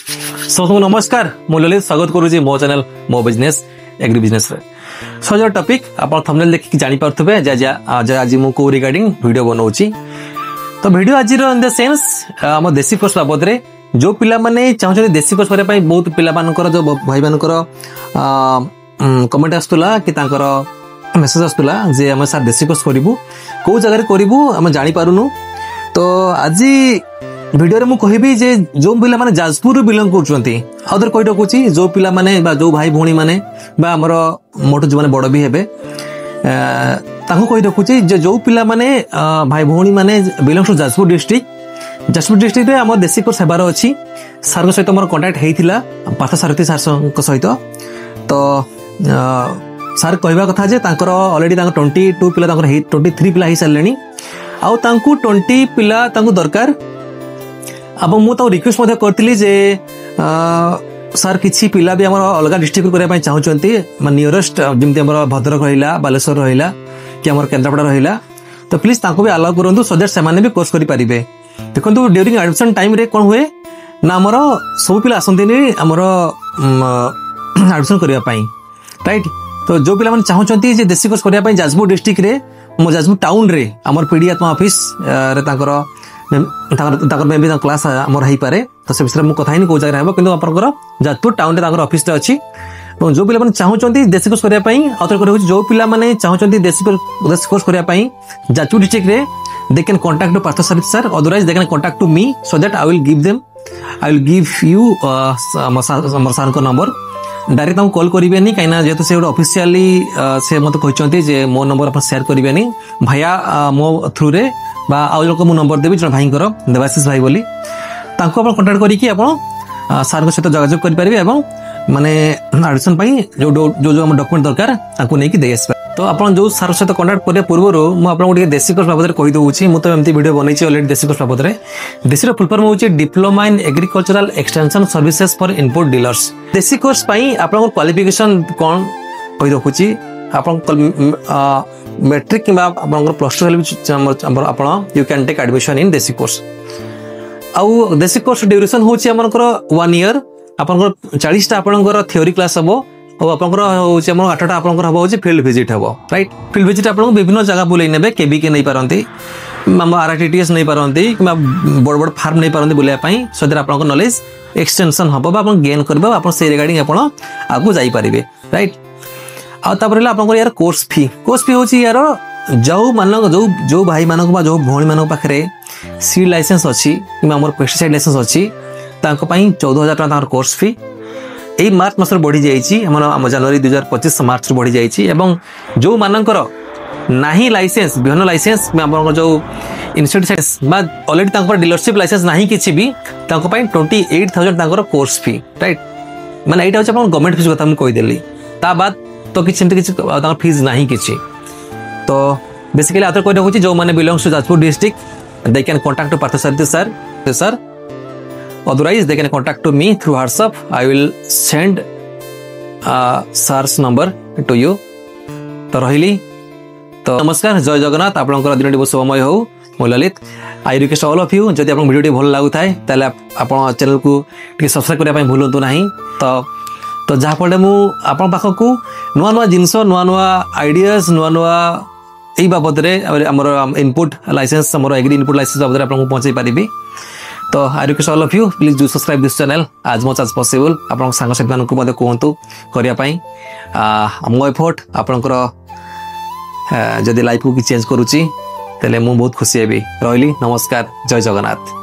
सबको नमस्कार मु ललित स्वागत करूँ मो चैनल मो बिजनेस एग्री बिजनेस सज टॉपिक आप थंबनेल देखि जानि पारथबे आज मु को रिगार्डिंग वीडियो बनाउची। तो वीडियो आज इन द सेंस हम देसी कोर्स बाबद रे जो पिला माने चाहते देसी कोर्स करे बहुत पिला मानकर जो भाई मानकर कमेंट आस्तुला कि तांकर मेसेज आस्तुला जे हम सर देसी कोर्स करिवु को जगह रे करिवु हम जानि पारुनु। तो आज वीडियो रे मु कहिबी जे जो पिला माने जाजपुर बिलोंग करचंती अदर कहि डकुची जो पिला माने बा जो भाई भौणी माने बा हमर मोटो जो माने बड़ भी हेबे ताको कहि डकुची जे जो पिला माने भाई भौणी माने बिलोंग टू जाजपुर डिस्ट्रिक्ट रे हमर देसी कोर्स हेबार अछि। सर सहित मोर कांटेक्ट हेइथिला पार्थ सारथी सर सहित। तो सर कहबा कथा जे तांकर ऑलरेडी तांकर 22 पिला तांकर 23 पिला हि सारलेनी आउ तांकू 20 पिला तांकू दरकार। अब मु तो रिक्वेस्ट मध्य करथिली जे सर किछि पिला भी हमर अलगा डिस्ट्रिक्ट करे पय चाहउचंती नियरेस्ट जिमते हमर भद्रक रहिला बालेश्वर रहिला कि हमर केन्द्रापड़ा रहिला तो प्लीज तांको भी अलाउ करंतु सो दैट सेमाने भी कोर्स करि परिबे। देखंतु ड्यूरिंग एडमिशन टाइम रे कोन हुए ना हमर सब पिला आसंतिनी हमर एडमिशन करिया पय राइट। तो जो पिला माने चाहउचंती जे देसी कोर्स करिया पय जाजपुर डिस्ट्रिक्ट रे मो जाजपुर टाउन रे हमर पीडी आत्मा ऑफिस रे तांकर मे भी क्लास हमर हेई पारे। तो से विषय मु कथा हिनी को जगह रहबो किंतु आपनकर जाजपुर टाउन रे तांकर ऑफिस रे अछि। और जो पिला माने चाहउचंती देसी कोर्स करिया पय अतर करे जो पिला माने चाहउचंती देसी कोर्स करिया पय जाजपुर डिस्ट्रिक्ट रे they can contact to Partha Sarit sir, otherwise they can contact to me so that I will give you sir को नंबर डायरेक्ट हम कॉल करिवेनी काइना जेतो से ऑफिशियली से मत कहचंती जे मो नंबर अपन शेयर करिवेनी भाया मो थ्रू रे बा आ लोक मो नंबर देबी जन भाई करो देवाशीष भाई बोली तांको अपन कांटेक्ट करी कि अपन सर को सहित जोगाजोग करि परिबे एवं माने एडमिशन पई जो हम डॉक्यूमेंट दरकार तांको नै कि देस। तो अपन जो सर सहित कांटेक्ट करे पूर्व मु आपन को देसी कोर्स बाबद कहि दउची मु तो एमती वीडियो बनैछि ऑलरेडी देसी कोर्स बाबद रे। देसी रो फुल फॉर्म होछि diploma in agricultural extension services for input dealers. DAESI course पई आपन को क्वालिफिकेशन कोन कहि रखुछि आपन मैट्रिक किबा आपन प्लस 2 हेले आपन you can take admission in these course. आउ देसी कोर्स ड्यूरेशन होछि हमन 1 ईयर आपन 40 टा आपन थ्योरी क्लास हबो और आपनकर होछि हमर 8 टा आपनकर हबो होछि फील्ड विजिट हबो राइट। फील्ड विजिट आपन विभिन्न जगह बुलै नेबे केबी के नै पारंती हम आरटीटीएस नै पारंती किबा बड़ बड़ फार्म नै पारंती बुलै पई सो दैट आपनकर नॉलेज एक्सटेंशन हबो बा आपन गेन करबो आपन से रिगार्डिंग आपन आगु जाई परिबे राइट। आ तापर आपनकर यार कोर्स फी होछि यार जो भाई मानक बा जो भौणी मानक पाखरे सी लाइसेंस अछि किबा हमर पेस्टिसाइड लाइसेंस अछि तांको पई 14000 टका तार कोर्स फी ए मार्च मास बढ़ी जाइछि हम जनवरी 2025 मार्च बढ़ी जाइछि। एवं जो मानकर नाही लाइसेंस बिहन लाइसेंस जो इंसेक्टिसाइड्स बा ऑलरेडी तांकर डीलरशिप लाइसेंस नाही किछि भी तांको पई 28000 तांकर कोर्स फी राइट। माने एटा होछ अपन गवर्नमेंट फीस कथा हम कहि देली ता बाद तो किछि तांकर फीस नाही किछि। तो बेसिकली आतर कोइ होछि जो माने belongs to Jajpur district they can contact to Partha Sarathi sir otherwise they can contact to me through WhatsApp. I will send sir's number to you. तो रहिली तो नमस्कार जय जगन्नाथ आपनकर दिन बहुत शुभमय हो मो Lalit. I request all of you जदि आपन वीडियो भल लागु थाए ताले आपन चैनल को टिके सब्सक्राइब करिया पय भूलंतु नाही। तो जहा पडे मु आपन पाख को नुवा नुवा जिंस नुवा नुवा आइडियाज नुवा एई बाबद रे हमर इनपुट लाइसेंस हमर एग्री इनपुट लाइसेंस बाबद रे आपन को पहुंचाई परिबी। तो I request all of you please do subscribe this channel आज मच एज पॉसिबल आपन सांग साथी मानक मते कहंतु करिया पई मो एफर्ट आपनकर जदि लाइफ को चेंज करूची तले मु बहुत खुशी हेबी। रहिली नमस्कार जय जगन्नाथ।